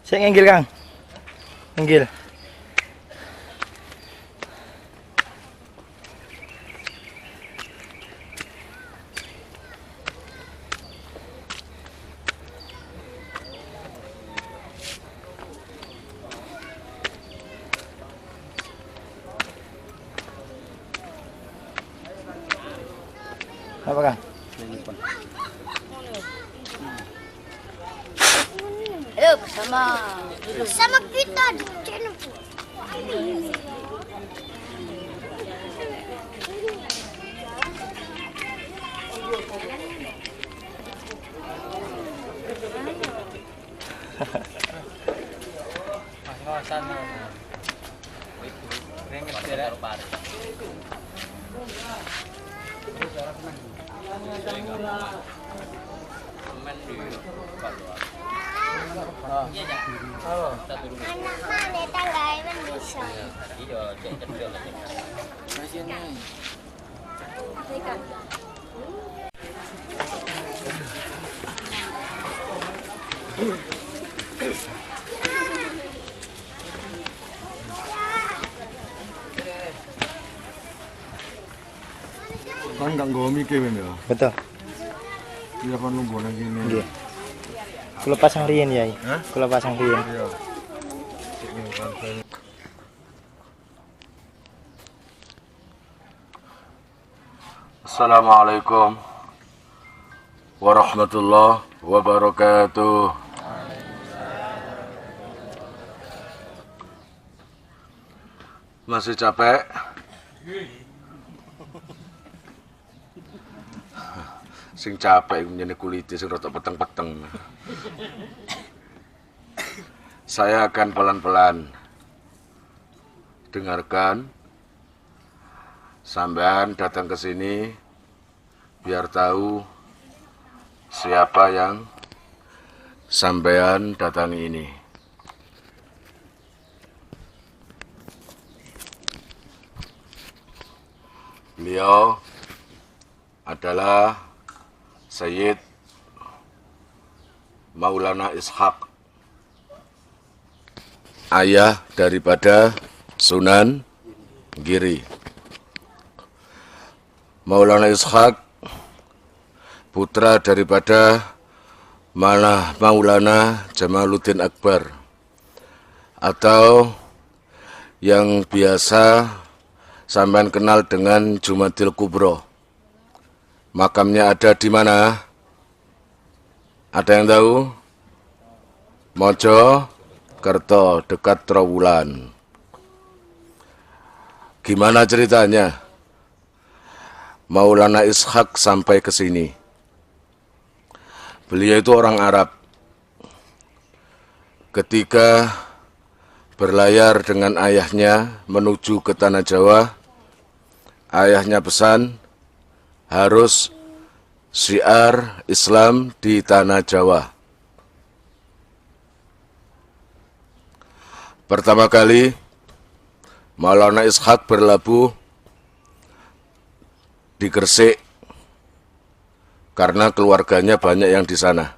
Saya nginggil, Kang. Nginggil. Apa, Kang? Ayo sama kita di channel. Anak mana tangga bisa. Kan nggak ngomi kemana? Betul. Dia kan nunggu lagi ini. Nggih. Kula pasang riyen, Yai. Hah? Kula pasang riyen. Iya. Assalamualaikum warahmatullahi wabarakatuh. Masih capek? Sing capek menjadi kulitnya sing rotok peteng-peteng. Saya akan pelan-pelan dengarkan. Sampean datang ke sini biar tahu siapa yang sampean datangi ini. Beliau adalah Sayyid Maulana Ishaq, ayah daripada Sunan Giri. Maulana Ishaq putra daripada Maulana Jamaluddin Akbar, atau yang biasa sampean kenal dengan Jumadil Kubro. Makamnya ada di mana? Ada yang tahu? Mojokerto, dekat Trowulan. Gimana ceritanya Maulana Ishaq sampai ke sini? Beliau itu orang Arab. Ketika berlayar dengan ayahnya menuju ke tanah Jawa, ayahnya pesan harus syiar Islam di tanah Jawa. Pertama kali Maulana Ishaq berlabuh di Gresik karena keluarganya banyak yang di sana.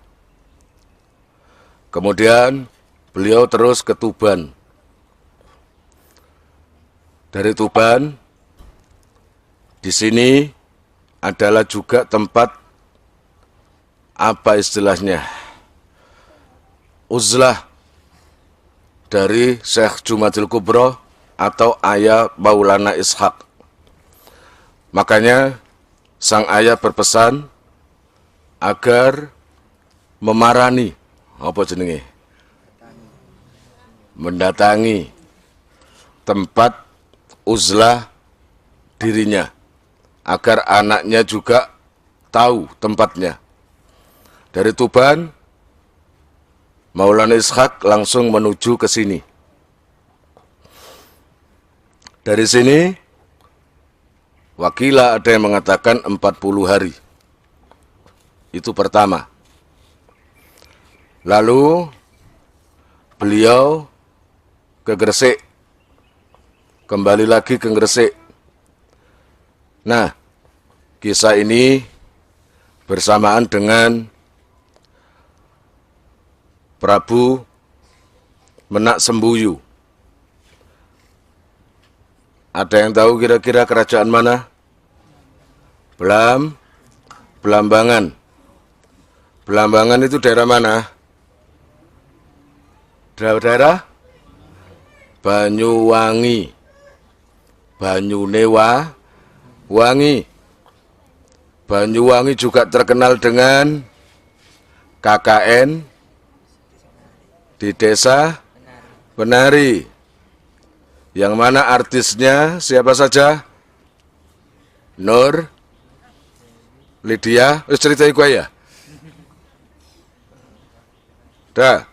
Kemudian beliau terus ke Tuban. Dari Tuban, di sini adalah juga tempat apa istilahnya, uzlah dari Syekh Jumadil Kubro atau ayah Maulana Ishaq. Makanya sang ayah berpesan agar memarani, apa jenenge? Mendatangi tempat uzlah dirinya, agar anaknya juga tahu tempatnya. Dari Tuban, Maulana Ishaq langsung menuju ke sini. Dari sini, wakilah ada yang mengatakan 40 hari. Itu pertama. Lalu beliau ke Gresik. Kembali lagi ke Gresik. Nah, kisah ini bersamaan dengan Prabu Menak Sembuyu. Ada yang tahu kira-kira kerajaan mana? Belambangan. Belambangan itu daerah mana? Daerah Banyuwangi. Wangi. Banyuwangi juga terkenal dengan KKN di desa Penari. Yang mana artisnya siapa saja? Nur Lydia, cerita iku ya. Dah.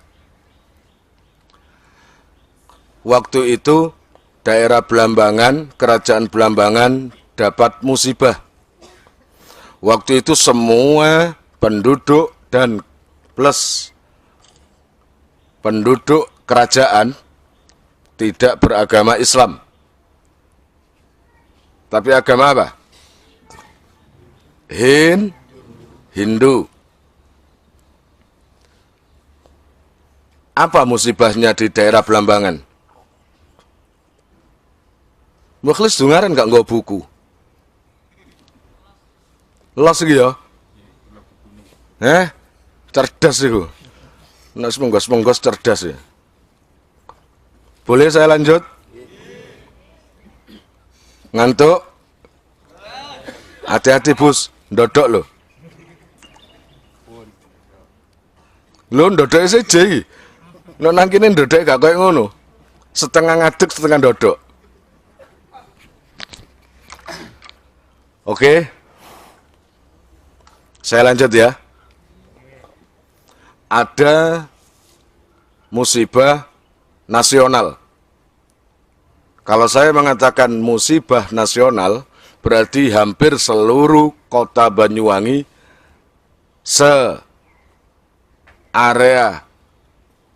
Waktu itu daerah Belambangan, kerajaan Belambangan dapat musibah. Waktu itu semua penduduk dan plus penduduk kerajaan tidak beragama Islam. Tapi agama apa? Hindu. Apa musibahnya di daerah Belambangan? Mukhlis dengaran gak nggo buku. Los iki ya. Cerdas itu. Nek semonggos cerdas ya. Boleh saya lanjut? Ngantuk? Hati-hati bus, ndodok lo. Lo ndodok saja iki. Nek nang kene ndodok gak koyo ngono. Setengah ngadeg, setengah ndodok. Oke. Saya lanjut ya. Ada musibah nasional. Kalau saya mengatakan musibah nasional, berarti hampir seluruh kota Banyuwangi se-area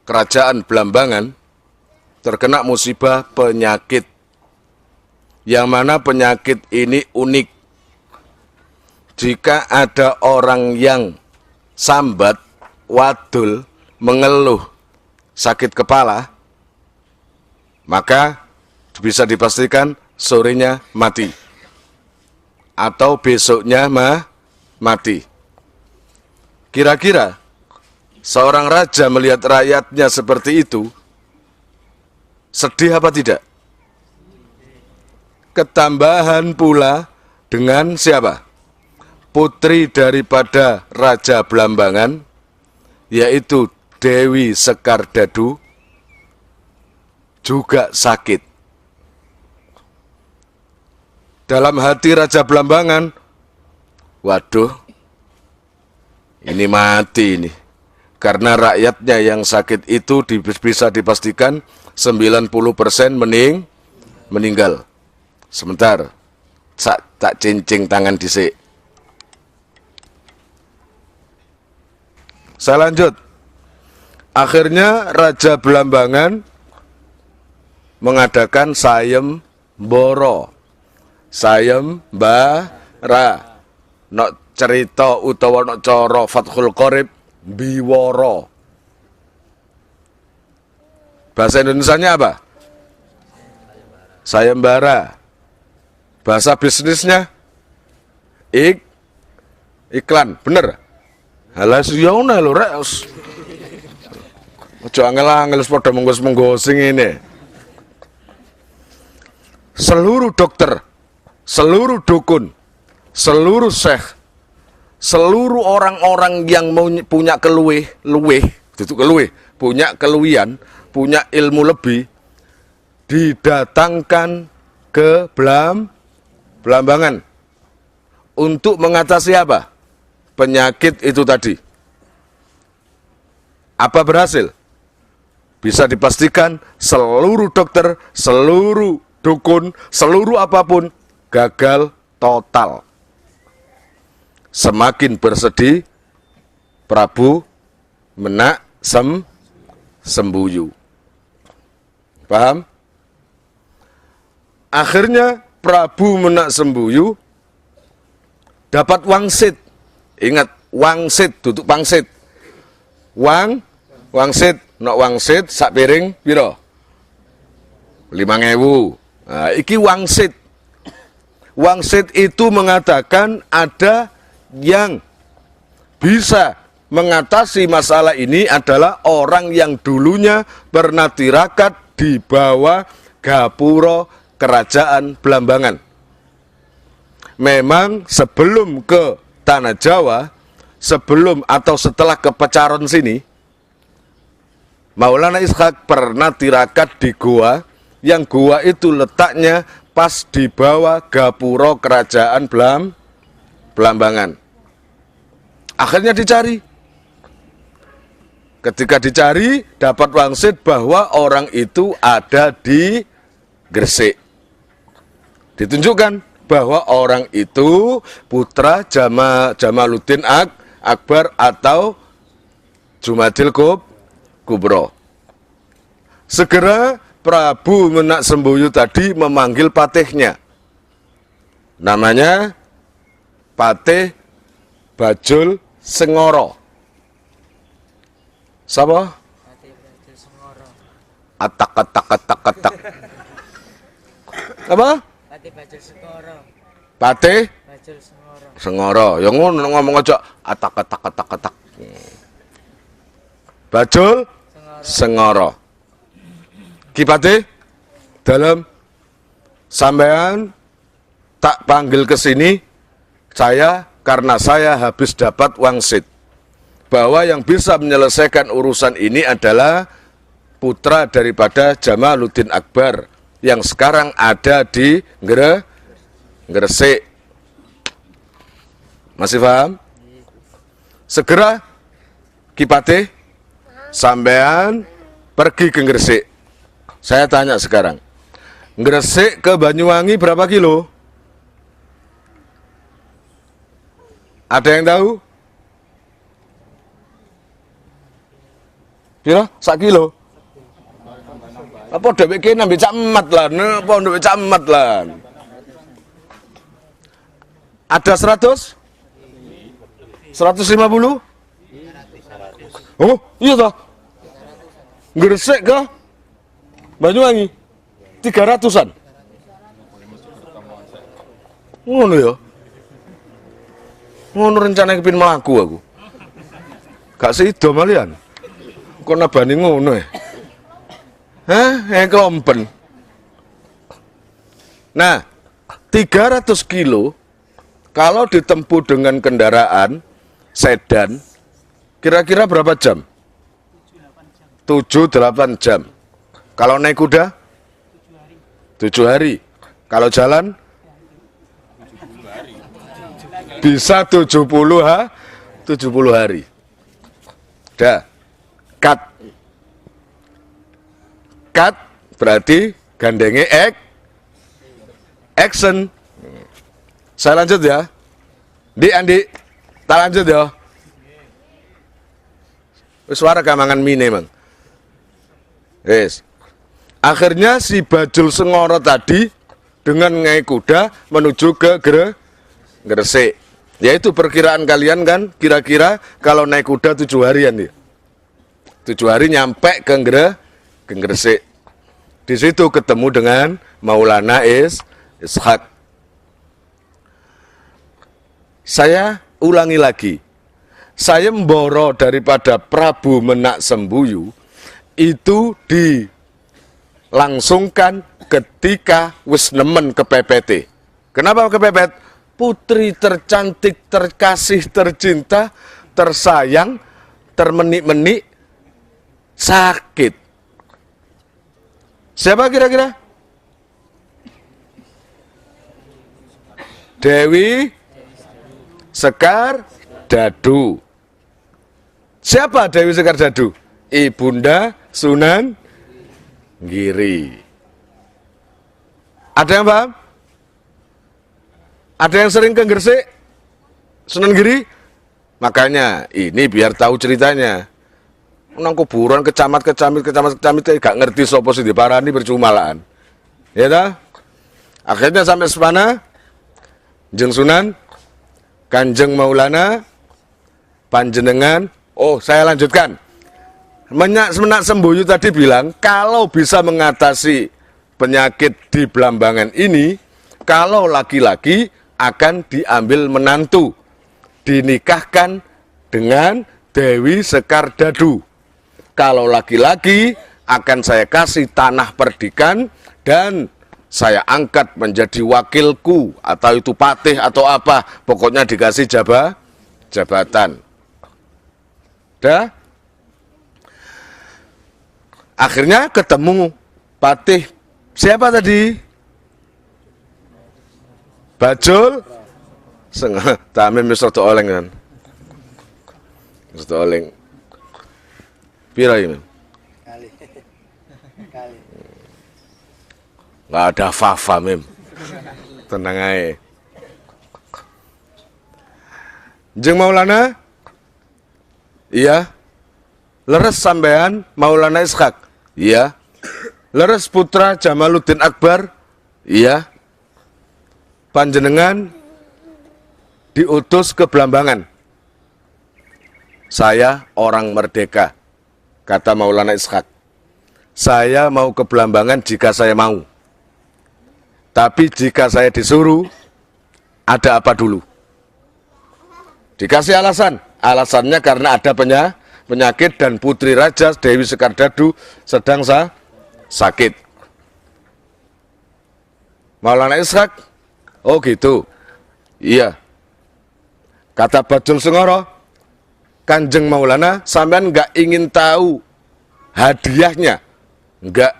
kerajaan Belambangan terkena musibah penyakit. Yang mana penyakit ini unik. Jika ada orang yang sambat, wadul, mengeluh sakit kepala, maka bisa dipastikan sorenya mati. Atau besoknya mati. Kira-kira seorang raja melihat rakyatnya seperti itu, sedih apa tidak? Ketambahan pula dengan siapa? Putri daripada Raja Belambangan, yaitu Dewi Sekardadu, juga sakit. Dalam hati Raja Belambangan, waduh, ini mati ini. Karena rakyatnya yang sakit itu bisa dipastikan 90% meninggal. Sebentar, tak cincing tangan dhisik. Saya lanjut. Akhirnya Raja Belambangan mengadakan sayembara. Sayembara. Nok cerita utawa nok cara Fathul Qorib biwara. Bahasa Indonesianya apa? Sayembara. Bahasa bisnisnya iklan, bener? Halas yauna lho rek. Ojo angel-angel padha menggos-menggosing ini. Seluruh dokter, seluruh dukun, seluruh syekh, seluruh orang-orang yang punya punya keluwian, punya ilmu lebih, didatangkan ke Belambangan untuk mengatasi apa? Penyakit itu tadi. Apa berhasil? Bisa dipastikan seluruh dokter, seluruh dukun, seluruh apapun gagal total. Semakin bersedih Prabu Menak Sembuyu. Paham? Akhirnya Prabu Menak Sembuyu dapat wangsit. Ingat, wangsit, duduk pangsit. Wangsit, Nek wangsit sak piring piro? 5.000. Nah, iki wangsit. Wangsit itu mengatakan ada yang bisa mengatasi masalah ini adalah orang yang dulunya pernah tirakat di bawah gapura kerajaan Blambangan. Memang sebelum ke Tanah Jawa, sebelum atau setelah ke Pecaron sini, Maulana Ishak pernah tirakat di gua, yang gua itu letaknya pas di bawah gapura kerajaan Blambangan. Akhirnya dicari. Ketika dicari, dapat wangsit bahwa orang itu ada di Gresik. Ditunjukkan bahwa orang itu putra Jamaluddin Akbar atau Jumadil Kubro. Segera Prabu Menak Sembuyu tadi memanggil patihnya. Namanya Patih Bajul Sengoro. Siapa? Atak. Apa? Patih Bajul Sengoro. Patih Bajul Sengoro. Sengoro. Yang ngomong aja atak. Bajul Sengoro. Ki Patih, dalam sampean tak panggil ke sini saya karena saya habis dapat wangsit bahwa yang bisa menyelesaikan urusan ini adalah putra daripada Jamaluddin Akbar yang sekarang ada di Gresik. Masih paham? Segera Ki Patih, sampean pergi ke Gresik. Saya tanya sekarang, Gresik ke Banyuwangi berapa kilo? Ada yang tahu? Piro? 1 kilo? Apa dhewek kene ambek Cak Emat lah, apa ndek Cak Emat lah. Ada 100? 150? Oh, iya toh. Gresik ke Banyuwangi 300-an. Ngono ya. Ngono rencana kepin mlaku aku. Gak sida malian. Kok nabani ngono ya? Hah, kelompen. Nah, 300 kilo kalau ditempuh dengan kendaraan sedan kira-kira berapa jam? 7-8 jam. Kalau naik kuda? 7 hari. Kalau jalan? Bisa 70 hari. Dah. Cut berarti gandenge action. Saya lanjut ya. Andi, tak lanjut ya. Suara gamangan mine mang. Yes. Akhirnya si Bajul Sengoro tadi dengan naik kuda menuju ke Gresik. Yaitu perkiraan kalian kan, kira-kira kalau naik kuda 7 harian ya. 7 hari nyampe ke Gresik. Di situ ketemu dengan Maulana Ishak. Saya ulangi lagi. Saya mboro daripada Prabu Menak Sembuyu itu dilangsungkan ketika wis nemen kepepet. Kenapa kepepet? Putri tercantik, terkasih, tercinta, tersayang, termenik-menik, sakit. Siapa kira-kira? Dewi Sekar Dadu. Siapa Dewi Sekar Dadu? Ibunda Sunan Giri. Ada yang paham? Ada yang sering ke Gresik? Sunan Giri? Makanya ini biar tahu ceritanya. Nang kuburan kecamit gak ngerti sapa sing diparani percuma lah. Ya ta? Akhirnya sampai sepana Jeng Sunan Kanjeng Maulana panjenengan, oh saya lanjutkan. Menak Semboyu tadi bilang, kalau bisa mengatasi penyakit di Blambangan ini, kalau laki-laki akan diambil menantu, dinikahkan dengan Dewi Sekardadu. Kalau laki-laki akan saya kasih tanah perdikan dan saya angkat menjadi wakilku, atau itu patih atau apa, pokoknya dikasih jabatan. Dah? Akhirnya ketemu patih siapa tadi? Bajul Tamim Mr. Oleng kan. Mr. Oleng. Pira ini? Kali. Nggak ada Fafa, Mim. Tenang aja. Jeng Maulana? Iya. Leres sampean Maulana Ishak? Iya. Leres putra Jamaluddin Akbar? Iya. Panjenengan diutus ke Blambangan. Saya orang merdeka, kata Maulana Ishak. Saya mau ke Blambangan jika saya mau. Tapi jika saya disuruh, ada apa dulu? Dikasih alasan. Alasannya karena ada penyakit dan putri raja Dewi Sekardadu sedang sakit. Maulana Ishak, oh gitu. Iya. Kata Bajul Sengoro, Kanjeng Maulana, sampean nggak ingin tahu hadiahnya? Enggak.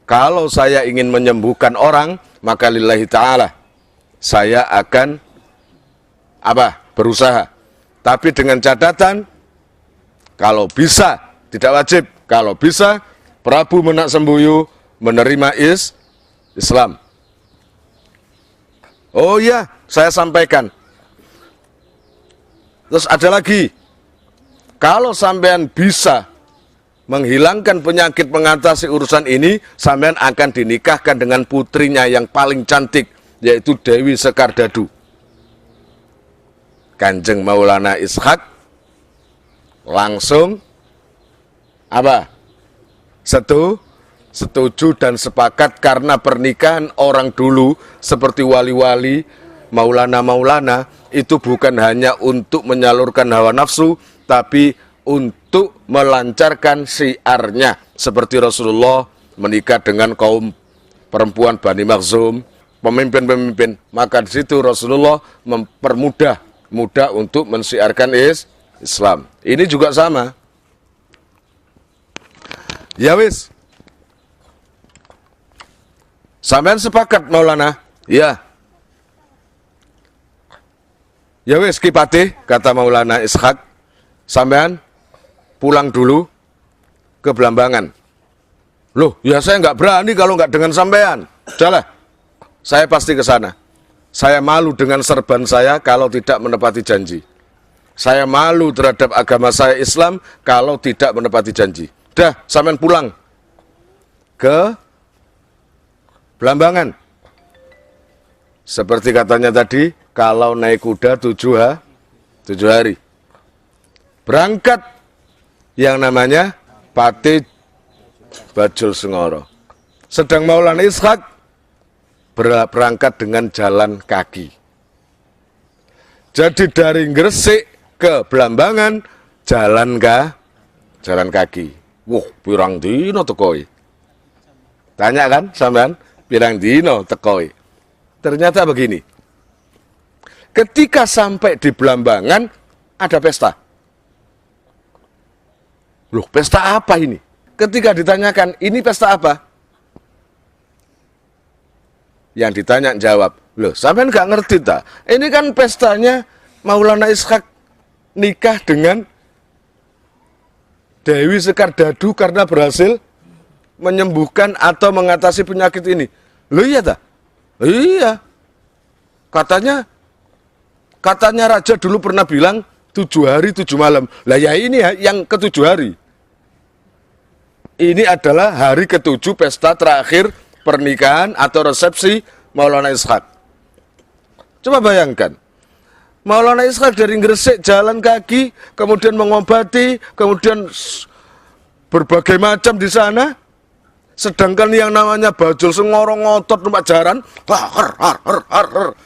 Kalau saya ingin menyembuhkan orang, maka lillahi ta'ala, saya akan berusaha. Tapi dengan catatan, kalau bisa, tidak wajib. Kalau bisa, Prabu Menak Semboyu menerima Islam. Oh iya, saya sampaikan. Terus ada lagi, kalau sampean bisa menghilangkan penyakit, mengatasi urusan ini, sampean akan dinikahkan dengan putrinya yang paling cantik, yaitu Dewi Sekardadu. Kanjeng Maulana Ishak langsung setuju dan sepakat, karena pernikahan orang dulu seperti wali-wali, maulana-maulana itu bukan hanya untuk menyalurkan hawa nafsu, tapi untuk melancarkan syiarnya. Seperti Rasulullah menikah dengan kaum perempuan Bani Makhzum, pemimpin-pemimpin, maka di situ Rasulullah mempermudah untuk mensiarkan Islam. Ini juga sama. Ya wis. Sampean sepakat Maulana? Ya. Ya wis Ki Patih, kata Maulana Ishak, sampean pulang dulu ke Blambangan. Loh, ya saya nggak berani kalau nggak dengan sampean. Udahlah, saya pasti ke sana. Saya malu dengan serban saya kalau tidak menepati janji. Saya malu terhadap agama saya Islam kalau tidak menepati janji. Dah, sampean pulang ke Blambangan. Seperti katanya tadi, kalau naik kuda 7 hari. Berangkat yang namanya Patih Bajul Sengoro. Sedang Maulana Ishak berangkat dengan jalan kaki. Jadi dari Gresik ke Blambangan jalan kaki. Wah, pirang dino tekoi. Tanya kan sampean, pirang dino tekoi. Ternyata begini. Ketika sampai di Blambangan ada pesta. Loh, pesta apa ini? Ketika ditanyakan, ini pesta apa? Yang ditanya jawab, loh sampean nggak ngerti tak? Ini kan pestanya Maulana Ishak nikah dengan Dewi Sekardadu karena berhasil menyembuhkan atau mengatasi penyakit ini. Loh iya tak? Iya. Katanya raja dulu pernah bilang 7 hari 7 malam. Lah ya ini yang ke-7 hari. Ini adalah hari ke-7 pesta terakhir pernikahan atau resepsi Maulana Ishak. Coba bayangkan, Maulana Ishak dari Gresik jalan kaki, kemudian mengobati, kemudian berbagai macam di sana. Sedangkan yang namanya Bajul Sengoro ngotot numpak jaran, har.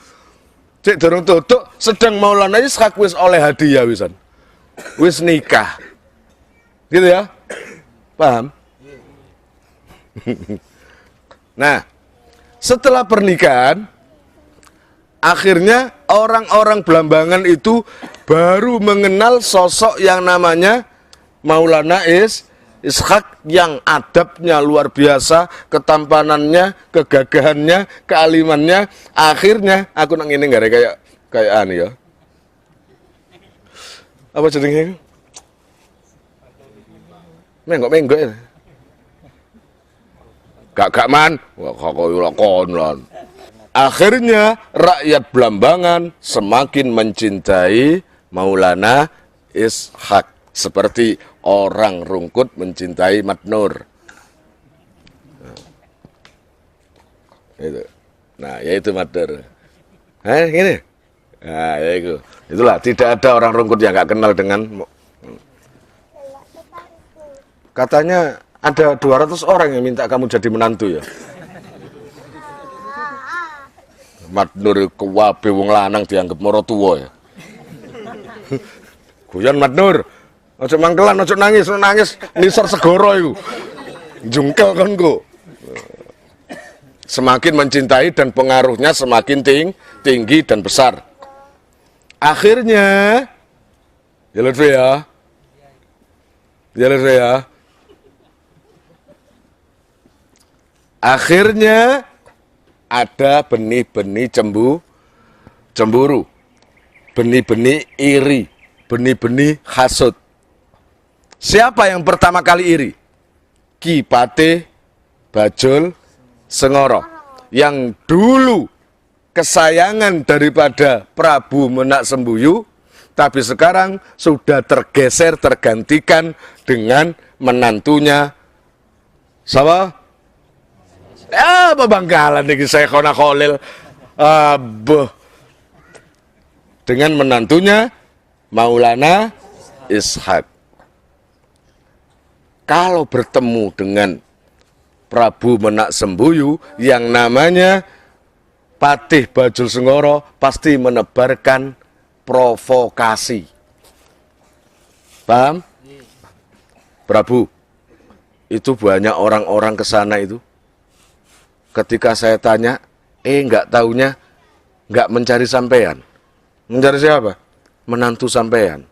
Cek dorong tutuk, sedang Maulana Ishak wis oleh hadiah wisan. Wis nikah. Gitu ya? Paham? Nah, setelah pernikahan, akhirnya orang-orang Blambangan itu baru mengenal sosok yang namanya Maulana Ishak yang adabnya luar biasa, ketampanannya, kegagahannya, kealimannya. Akhirnya aku nang ini nggak kayak ane ya. Apa jenenge? Menggok ya. Gak man, wah kok kon. Akhirnya rakyat Blambangan semakin mencintai Maulana Ishak seperti orang Rungkut mencintai Madnur. Nah, yaitu Madnur. Gini. Nah, ya itu. Itulah, tidak ada orang Rungkut yang gak kenal dengan. Katanya ada 200 orang yang minta kamu jadi menantu ya. Madnur kewabe wong lanang dianggap moro tuwa ya. Guyon Madnur. Ojo mangkelan, ojo nangis nisor segoro iku. Jungkel kan kok. Semakin mencintai dan pengaruhnya semakin tinggi dan besar. Akhirnya ya Lutfi ya. Akhirnya ada benih-benih cemburu, benih-benih iri, benih-benih hasud. Siapa yang pertama kali iri? Ki Patih Bajul Sengoro, yang dulu kesayangan daripada Prabu Menak Sembuyu, tapi sekarang sudah tergantikan dengan menantunya. Siapa? Pembangkalan nih Syekhona Khalil. Dengan menantunya Maulana Ishak. Kalau bertemu dengan Prabu Menak Sembuyu yang namanya Patih Bajul Sengoro, pasti menebarkan provokasi. Paham? Prabu, itu banyak orang-orang ke sana itu. Ketika saya tanya, nggak taunya nggak mencari sampean. Mencari siapa? Menantu sampean.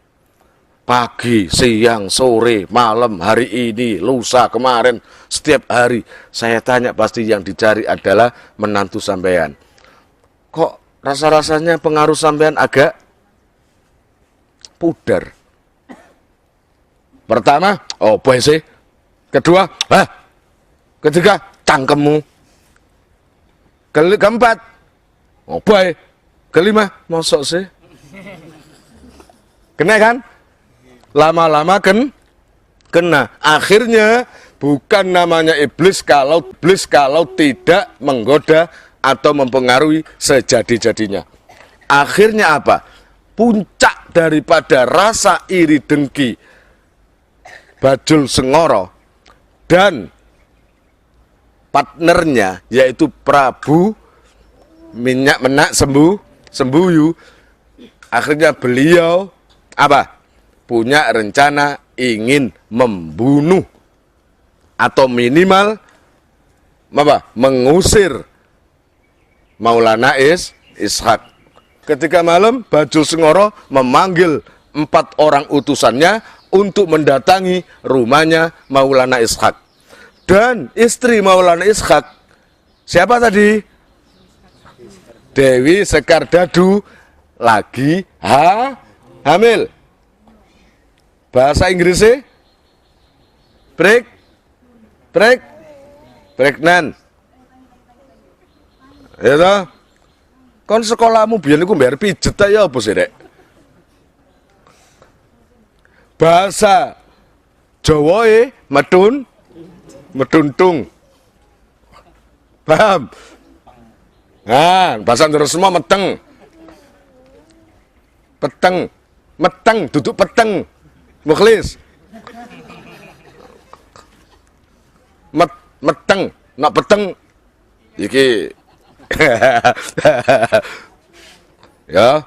Pagi, siang, sore, malam, hari ini, lusa, kemarin, setiap hari saya tanya pasti yang dicari adalah menantu sampean. Kok rasa-rasanya pengaruh sampean agak pudar? Pertama, boy sih. Kedua, ketiga, cangkemmu. Keempat, boy. Kelima, mosok sih. Kena kan? Lama-lama kena. Akhirnya bukan namanya iblis kalau tidak menggoda atau mempengaruhi sejadi-jadinya. Akhirnya apa? Puncak daripada rasa iri dengki Bajul Sengoro dan partnernya yaitu Prabu Menak Sembuyu. Akhirnya beliau apa? Punya rencana ingin membunuh atau minimal mengusir Maulana Ishak. Ketika malam, Bajul Sengoro memanggil 4 orang utusannya untuk mendatangi rumahnya Maulana Ishak. Dan istri Maulana Ishak, siapa tadi? Dewi Sekardadu lagi hamil. Bahasa Inggrisnya pregnant. Ya toh? Kon sekolahmu biyen iku mbayar pijet ta ya apa sih, Rek? Bahasa Jawa meduntung. Paham? Nah, bahasa terus semua meteng. Meteng, duduk peteng. Mukhlis. meteng, nak peteng iki. Ya.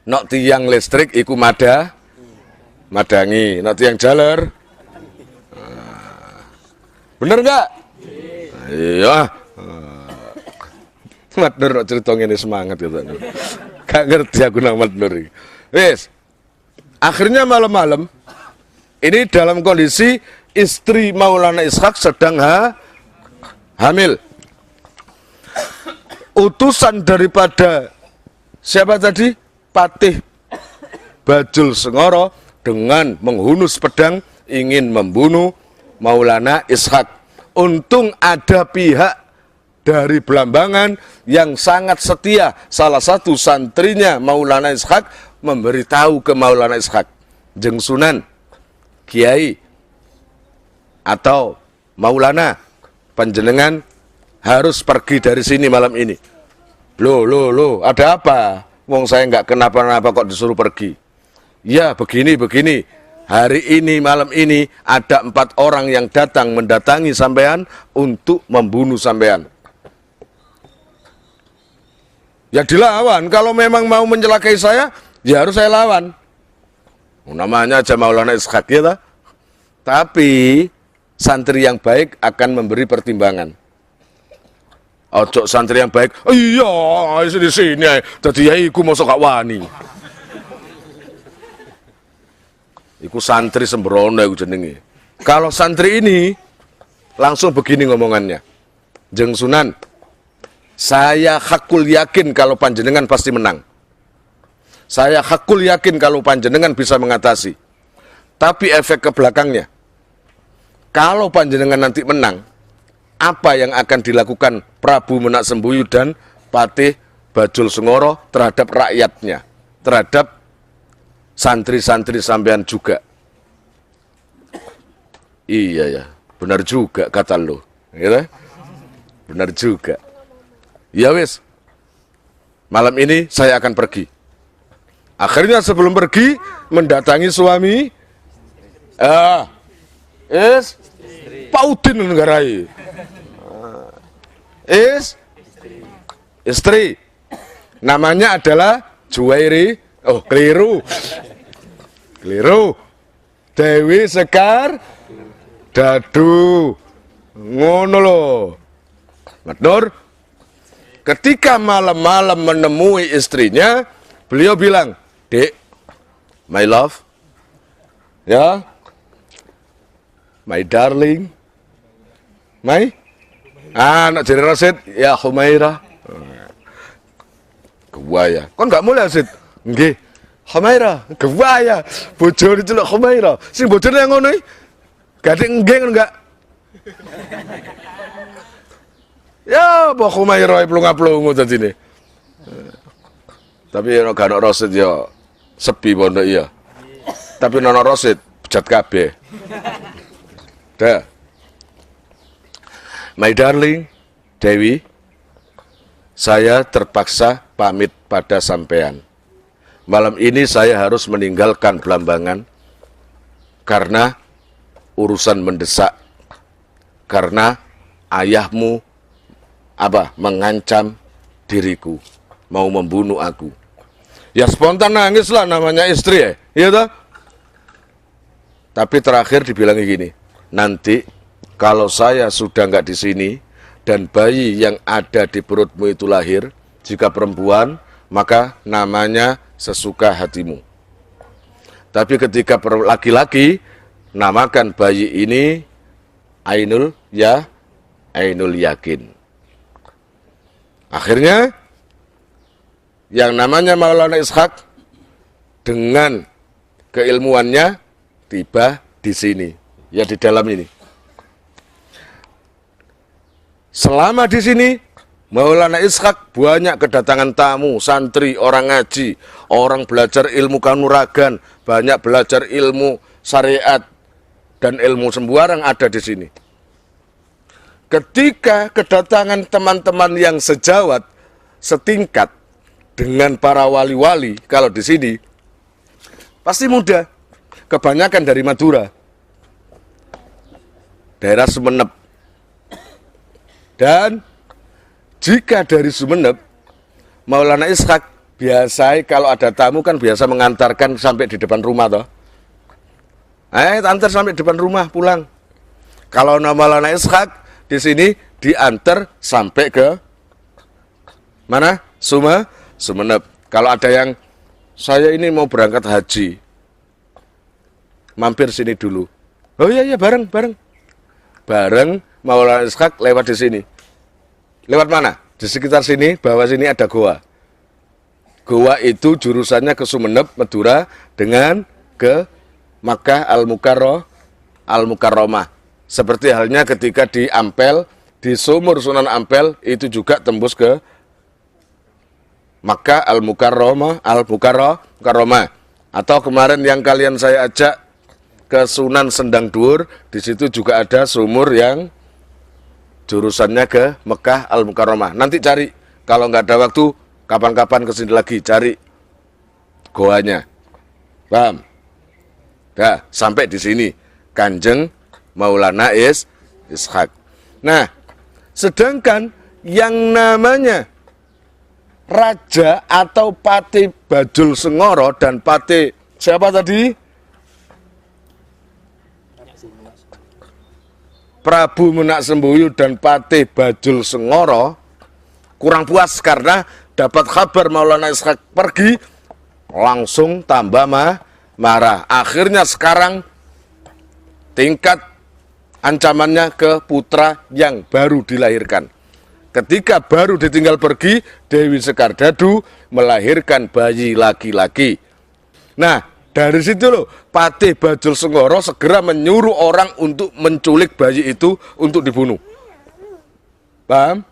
Nok tiang listrik iku madangi, nok tiang jaler. Bener enggak? Iya. Mat Nur cerita ngene semangat ya Pak. Gak ngerti aku nang Mat Nur iki. Wis. Akhirnya malam-malam ini dalam kondisi istri Maulana Ishak sedang hamil. Utusan daripada siapa tadi? Patih Bajul Sengoro dengan menghunus pedang ingin membunuh Maulana Ishak. Untung ada pihak dari Belambangan yang sangat setia. Salah satu santrinya Maulana Ishak memberitahu ke Maulana Ishak, Jeng Sunan, Kiai atau Maulana, panjenengan harus pergi dari sini malam ini. Loh, ada apa? Wong saya nggak kenapa-napa kok disuruh pergi. Ya begini. Hari ini, malam ini, ada 4 orang yang datang mendatangi sampean untuk membunuh sampean. Ya dilawan, kalau memang mau mencelakai saya, ya harus saya lawan. Namanya aja Maulana Ishak ya tak? Tapi, santri yang baik akan memberi pertimbangan. Ojo santri yang baik, iya, di sini, jadi ya iku masuk gak wani. Iku santri sembrono iku jenenge. Kalau santri ini langsung begini ngomongannya. Jeng Sunan, saya hakul yakin kalau panjenengan pasti menang. Saya hakul yakin kalau panjenengan bisa mengatasi. Tapi efek ke belakangnya, kalau panjenengan nanti menang, apa yang akan dilakukan Prabu Menak Sembuyu dan Patih Bajul Sengoro terhadap rakyatnya, terhadap santri-santri sampean juga. Iya ya, benar juga kata lo, gitu? Benar juga. Ya wis, malam ini saya akan pergi. Akhirnya sebelum pergi mendatangi suami, Paudin Nenggarai, istri, namanya adalah Juwairi. Oh, keliru. Dewi Sekar Dadu. Ngono loh. Mat Nur, ketika malam-malam menemui istrinya, beliau bilang, "Dek, my love, ya, my darling, anak jadi Rasid, ya Humaira." Gua kon gak mulai Rasid. Nggih, Humaira, gewaya, bojone celuk Humaira. Sing bojone yang ngono iki. Gadek nggih ngono enggak? Ya, apa Humaira plung-plungu dadine. Tapi nek gak ono Rasid ya sepi pondok iya. Tapi nek ono Rasid bejat kabeh. Dah. My darling, Dewi, saya terpaksa pamit pada sampean. Malam ini saya harus meninggalkan Belambangan karena urusan mendesak. Karena ayahmu mengancam diriku, mau membunuh aku. Ya spontan nangis lah, namanya istri ya, iya toh? Tapi terakhir dibilang gini, nanti kalau saya sudah nggak di sini dan bayi yang ada di perutmu itu lahir, jika perempuan maka namanya sesuka hatimu. Tapi ketika laki-laki, namakan bayi ini Ainul Yakin. Akhirnya yang namanya Maulana Ishak dengan keilmuannya tiba di sini, ya di dalam ini. Selama di sini Maulana Ishak banyak kedatangan tamu, santri, orang ngaji, orang belajar ilmu kanuragan, banyak belajar ilmu syariat dan ilmu sembarang ada di sini. Ketika kedatangan teman-teman yang sejawat, setingkat dengan para wali-wali, kalau di sini pasti muda, kebanyakan dari Madura. daerah Sumeneb. Dan jika dari Sumeneb, Maulana Ishak biasa kalau ada tamu kan biasa mengantarkan sampai di depan rumah toh. Antar sampai depan rumah pulang. Kalau Maulana Ishak di sini diantar sampai ke mana? Sumeneb. Kalau ada yang saya ini mau berangkat haji, mampir sini dulu. Oh iya bareng Maulana Ishak lewat di sini. Lewat mana? Di sekitar sini, bawah sini ada goa. Goa itu jurusannya ke Sumeneb, Madura dengan ke Makkah Al-Mukarramah. Seperti halnya ketika di Ampel, di sumur Sunan Ampel itu juga tembus ke Makkah Al-Mukarramah. Atau kemarin yang kalian saya ajak ke Sunan Sendang Dur, di situ juga ada sumur yang jurusannya ke Mekah Al-Mukarramah. Nanti cari, kalau nggak ada waktu, kapan-kapan kesini lagi cari goanya. Paham? Dah, sampai di sini Kanjeng Maulana Ishak. Nah, sedangkan yang namanya Raja atau Pati Bajul Sengoro dan Pati siapa tadi? Prabu Menak Semboyo dan Pati Bajul Sengoro kurang puas karena dapat kabar Maulana Ishak pergi, langsung tambah marah. Akhirnya sekarang tingkat ancamannya ke putra yang baru dilahirkan. Ketika baru ditinggal pergi, Dewi Sekardadu melahirkan bayi laki-laki. Nah, dari situ loh, Patih Bajul Sengoro segera menyuruh orang untuk menculik bayi itu untuk dibunuh. Paham?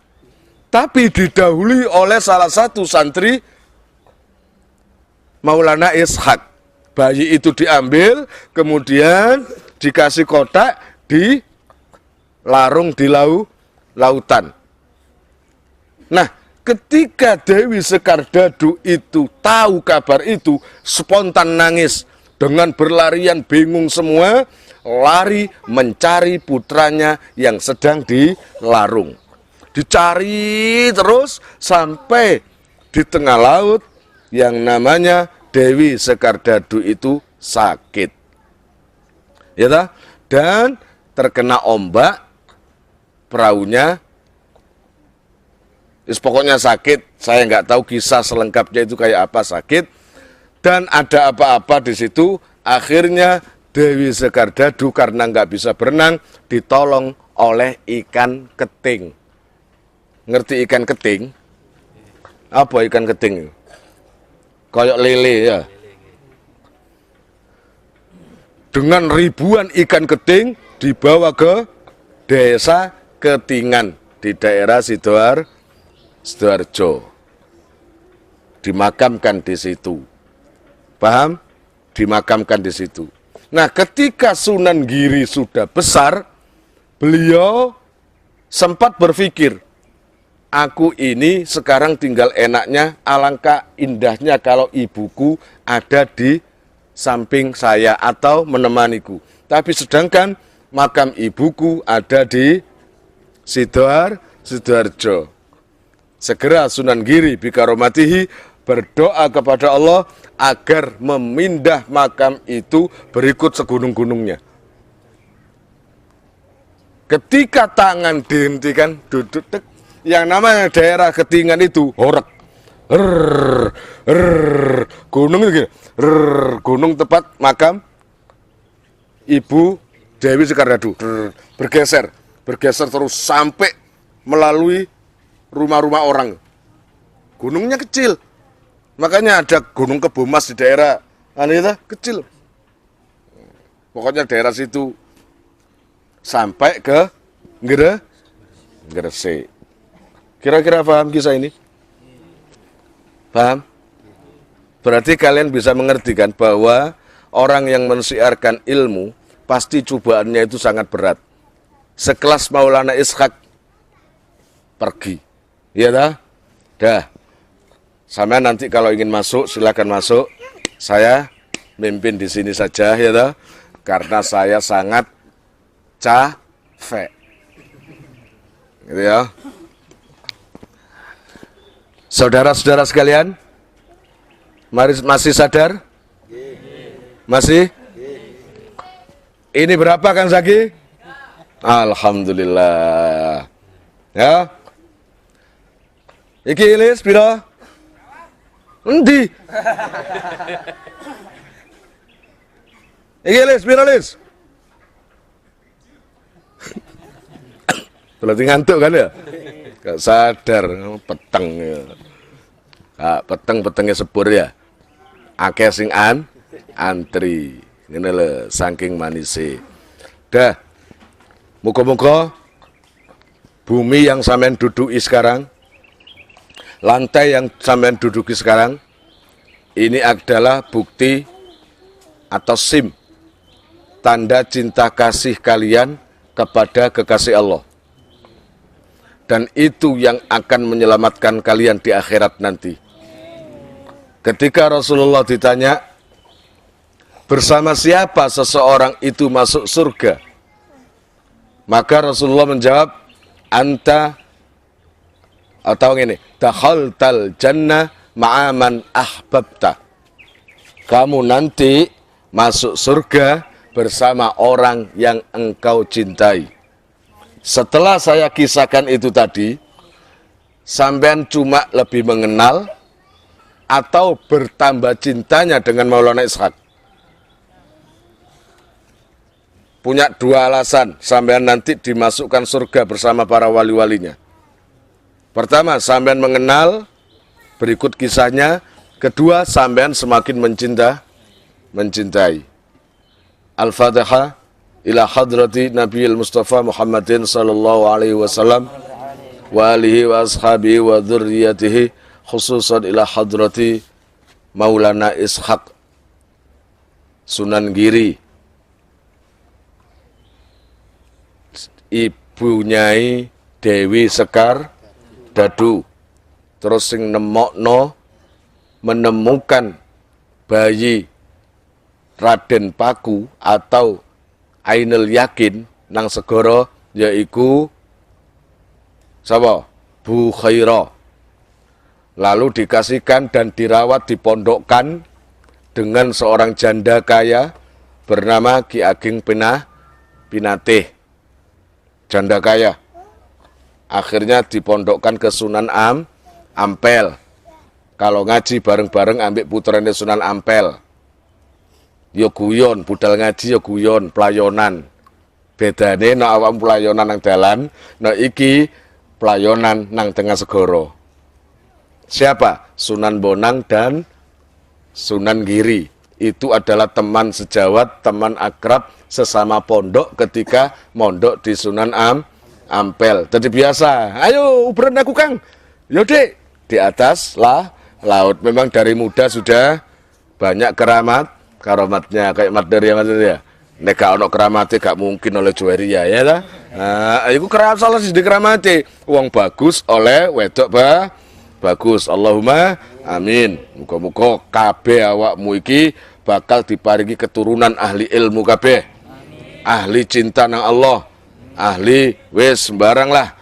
Tapi didahului oleh salah satu santri Maulana Ishak. Bayi itu diambil, kemudian dikasih kotak, dilarung di lautan. Nah, ketika Dewi Sekardadu itu tahu kabar itu, spontan nangis. Dengan berlarian bingung semua, lari mencari putranya yang sedang dilarung. Dicari terus sampai di tengah laut yang namanya Dewi Sekardadu itu sakit. Ya toh? Dan terkena ombak, perahunya pokoknya sakit. Saya nggak tahu kisah selengkapnya itu kayak apa, sakit. Dan ada apa-apa di situ. Akhirnya Dewi Sekardadu karena nggak bisa berenang ditolong oleh ikan keting. Ngerti ikan keting? Apa ikan keting? Kayak lele ya. Dengan ribuan ikan keting dibawa ke desa Ketingan di daerah Sidoarjo, dimakamkan di situ. Paham? Dimakamkan di situ. Nah, ketika Sunan Giri sudah besar, beliau sempat berpikir, aku ini sekarang tinggal enaknya, alangkah indahnya kalau ibuku ada di samping saya atau menemaniku. Tapi sedangkan makam ibuku ada di Sidoarjo. Segera Sunan Giri bikaromatihi berdoa kepada Allah agar memindah makam itu berikut segunung-gunungnya. Ketika tangan dihentikan, duduk, yang namanya daerah Ketingan itu horeg. Gunung itu gunung tepat makam Ibu Dewi Sekardadu. Bergeser terus sampai melalui rumah-rumah orang. Gunungnya kecil. Makanya ada Gunung Kebomas di daerah kecil. Pokoknya daerah situ sampai ke Gresik. Kira-kira paham kisah ini? Paham? Berarti kalian bisa mengerti kan bahwa orang yang mensiarkan ilmu pasti cobaannya itu sangat berat. Sekelas Maulana Ishak pergi. Iya dah? Dah. Sama nanti kalau ingin masuk silakan masuk. Saya mimpin di sini saja ya dah. Karena saya sangat Fe. Gitu ya. Saudara-saudara sekalian, masih sadar? Masih? Ini berapa Kang Zaki? Alhamdulillah. Ya. Iki Lis piro? Endi? Iki Lis piro Lis? Berarti ngantuk kan ya? Gak sadar, peteng ya. Peteng-petengnya sepur ya. Akeh sing antri. Ini lho saking manise. Dah. Muga-muga bumi yang sampean duduki sekarang, lantai yang sampean duduki sekarang, ini adalah bukti atau SIM tanda cinta kasih kalian kepada kekasih Allah. Dan itu yang akan menyelamatkan kalian di akhirat nanti. Ketika Rasulullah ditanya, bersama siapa seseorang itu masuk surga? Maka Rasulullah menjawab, anta, atau ini, dakhaltal jannah ma'aman ahbabta. Kamu nanti masuk surga bersama orang yang engkau cintai. Setelah saya kisahkan itu tadi, sampean cuma lebih mengenal atau bertambah cintanya dengan Maulana Ishaq. Punya dua alasan sampean nanti dimasukkan surga bersama para wali-walinya. Pertama, sampean mengenal, berikut kisahnya. Kedua, sampean semakin mencintai. Al-Fatihah ila hadrati Nabi Mustafa Muhammadin sallallahu alaihi wasallam wa alihi wa ashabihi wa dzurriyyatihi, khususan ila hadrati Maulana Ishaq Sunan Giri, ibunyai Dewi Sekar Dadu. Terus sing nemokno menemukan bayi Raden Paku atau Ainul Yakin nang segara yaiku sapa? Bu Khairah. Lalu dikasihkan dan dirawat dipondokkan dengan seorang janda kaya bernama Ki Ageng Pinatih. Janda kaya. Akhirnya dipondokkan ke Sunan Ampel. Kalau ngaji bareng-bareng ambek putrane Sunan Ampel. Yo guyon, budal ngaji yo guyon, pelayonan. Bedane nek awak pelayonan nang dalan, nek iki pelayonan nang tengah segara. Siapa? Sunan Bonang dan Sunan Giri. Itu adalah teman sejawat, teman akrab sesama pondok ketika mondok di Sunan Ampel. Jadi biasa, ayo ubran aku Kang. Yo Dek, di atas laut. Memang dari muda sudah banyak keramatnya kayak Madari ya. Nek gak ono keramate gak mungkin oleh Juwaria ya ta. Nah, iku keramat salah siji keramate. Wong bagus oleh wedok bagus. Allahumma amin. Muga-muga kabeh awakmu iki bakal diparingi keturunan ahli ilmu kabeh. Ahli cinta nang Allah. Ahli wis sembarang lah.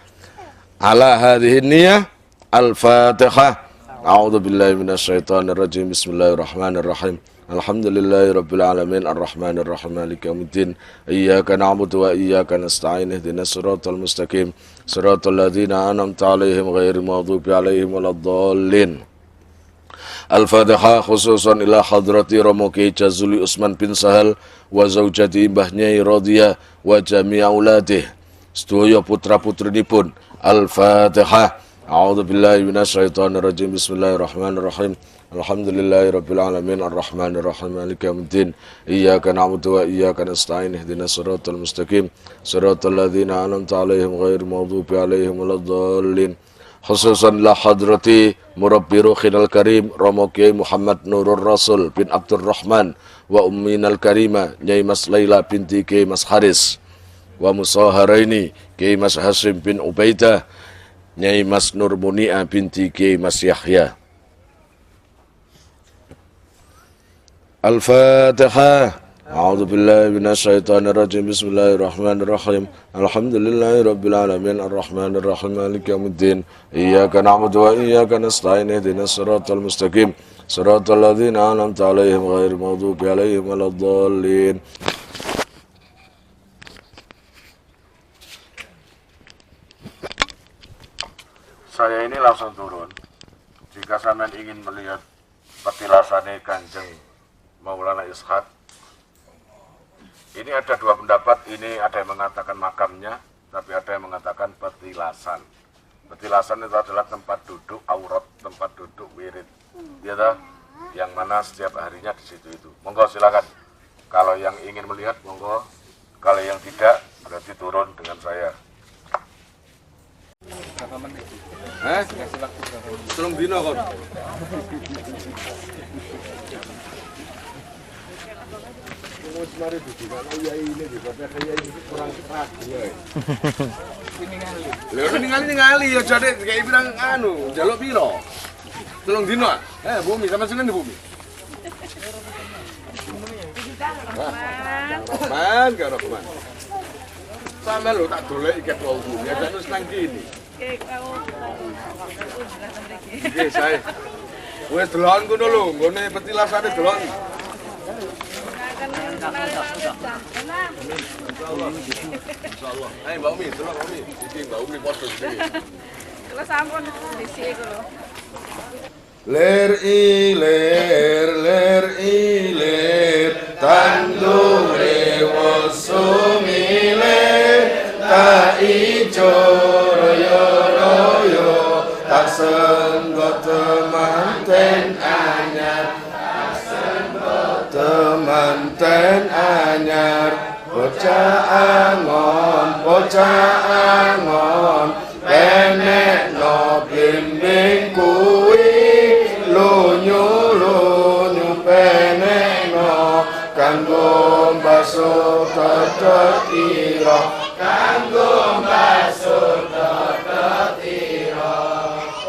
Ala hadhihi niyah Al-Fatihah. A'udzu billahi minasyaitonir rajim. Bismillahirrahmanirrahim. Alhamdulillahirabbil alamin arrahmanir rahim maliki yaumiddin. Iyyaka na'budu wa iyyaka nasta'in ihdinas siratal mustaqim. Siratal ladzina an'amta 'alaihim ghairil maghdubi 'alaihim waladdallin. Al-Fatihah khususan ila hadrati Romo Kiai Jazuli Usman bin Sahal wa zaujati Mbah Nyai Radhiyah wa jami' auladih. Sedaya putra-putrinipun. Al-Fatihah. A'udzu billahi minasyaitonir rajim. Bismillahirrahmanirrahim. Alhamdulillahirabbil alamin arrahmanir rahim maliki yaumiddin. Iyyaka na'budu wa iyyaka nasta'in ihdinas siratal mustaqim. Siratal ladzina an'amta 'alaihim ghairil maghdubi 'alaihim waladdallin. Khususan la hadrati murabbi ruhinal karim Romo Kiai Muhammad Nurul Rasul bin Abdurrahman wa umminal karima Nyai Mas Laila binti Kiai Mas Haris wa musaharaini Kiai Mas Hasim bin Ubaidah Nyai Mas Nur Munia binti Kiai Mas Yahya. Al-Fatihah. A'udzu billahi minasyaitonir rajim. Bismillahirrahmanirrahim. Alhamdulillahirabbil alamin arrahmanir rahim maliki yaumiddin. Iyyaka na'budu wa iyyaka nasta'in ihdinas siratal mustaqim. Siratal ladzina an'amta 'alaihim ghairil maghdubi 'alaihim waladdallin. Saya ini langsung turun. Jika sampean ingin melihat petilasane Kanjeng Maulana Ishaq, ini ada dua pendapat. Ini ada yang mengatakan makamnya, tapi ada yang mengatakan petilasan. Petilasan itu adalah tempat duduk aurat, tempat duduk wirid, ya toh? Yang mana setiap harinya di situ itu. Monggo silakan. Kalau yang ingin melihat, monggo. Kalau yang tidak, berarti turun dengan saya. Tolong dino kon. Ningali ya jadi kayak bilang anu, jaluk piro? Tolong dino. Bumi sama sini di bumi. Karo kemana? Sama lo tak dolek iket wau bumi, ada terus nang kene. Oke, saya. Wes delon kono lho, nggone petilasane delon. Insyaallah. Ayo Mbak Umi, delon Umi. Iki Mbak Umi podo iki. Kalau sampun disi kulo. Ler iler tandure wosumiler ta ijo royo tak senggo temanten anyar bocah angon penek no blimbing kuwi lunyu penek no kanggo baso totot ira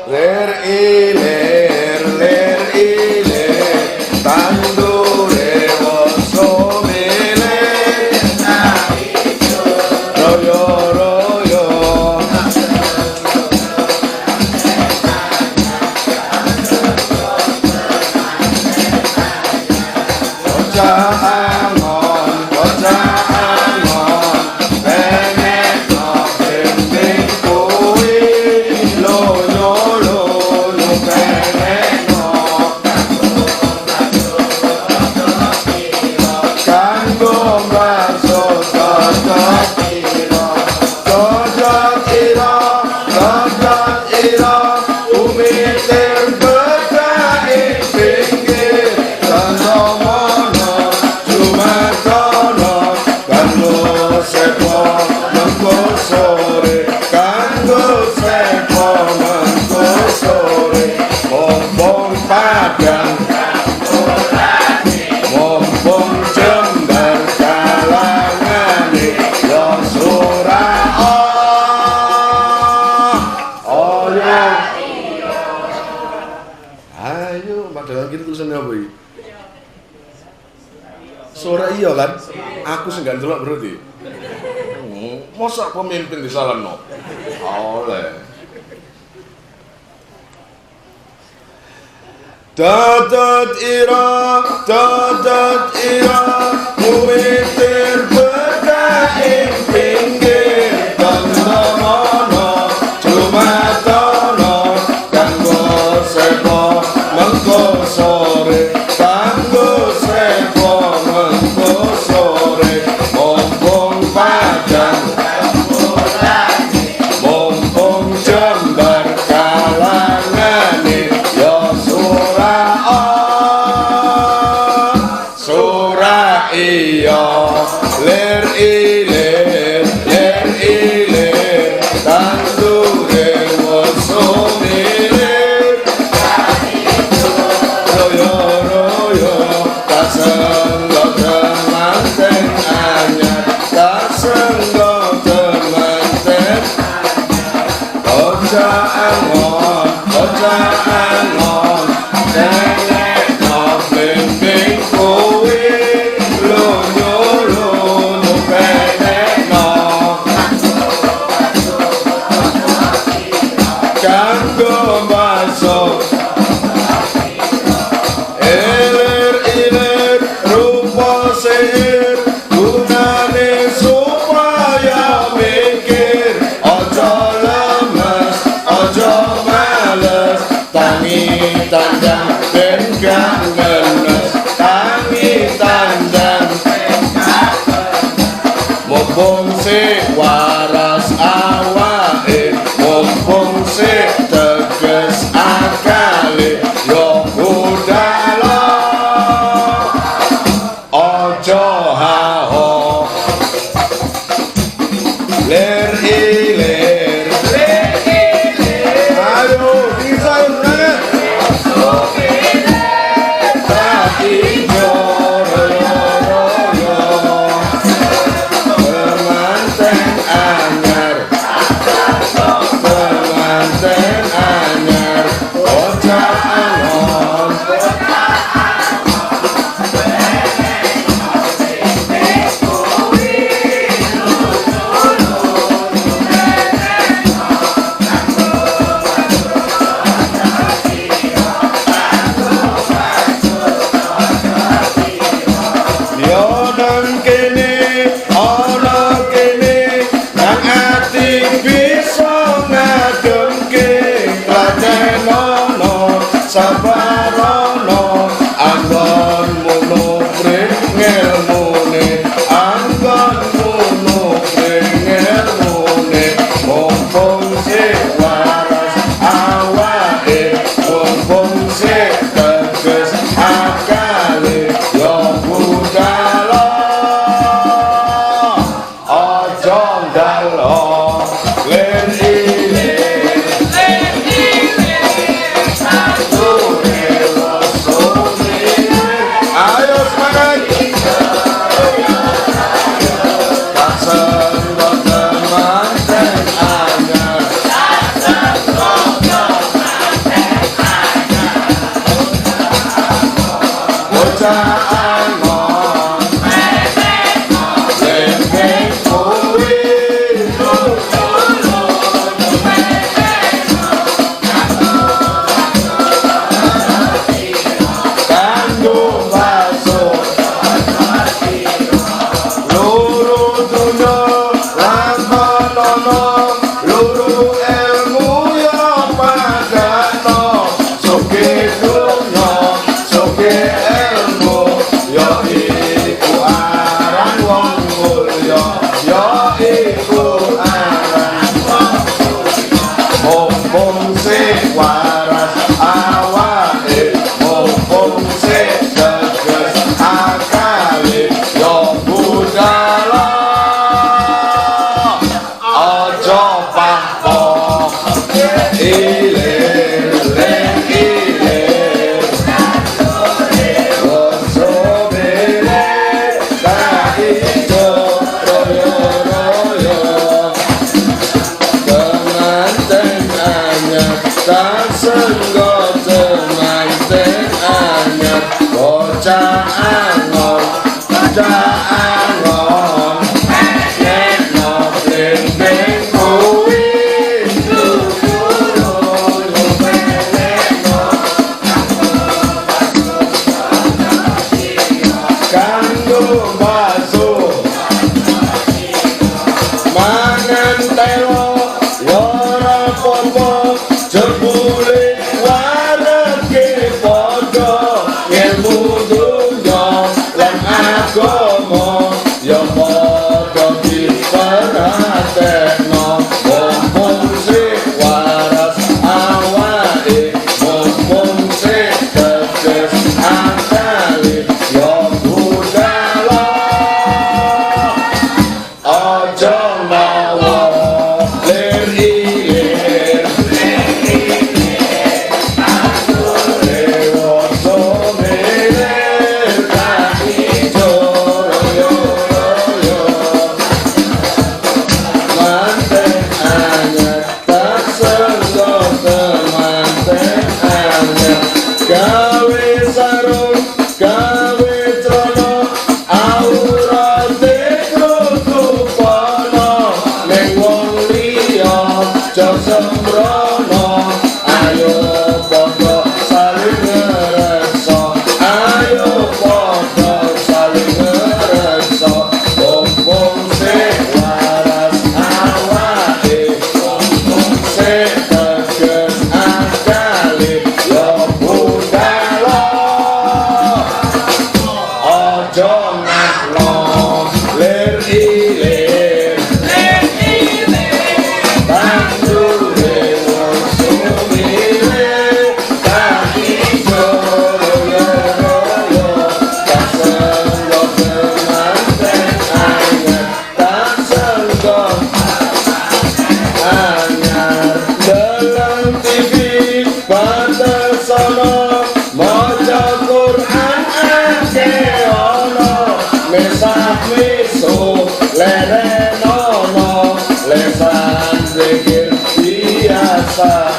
ler iler tandure woso miler royo bocah angon penek no bimbing kuwi lonyo penek no kanggo baso totot ira umitir beda ing pinggir tandomono jumatono kanggo sepo mengko sore mumpung padang mumpung jembar kalangane yo surah ayo padahal gitu tulisannya apa iki? Sore iya kan? Aku sing gak ndelok berarti. Mosok pemimpin disalahno. Oleh. Totot ira mumitir beda ing pinggir tandomono jumatono kanggo sepo mengko sore mumpung padang mumpung jembar kalangane yo surah iya ler iler tandure woso milir royo tak senggo temanten anyar tak senggo temanten bocah angon nenek no bimbing kuwi lunyu Lesan zikir biasa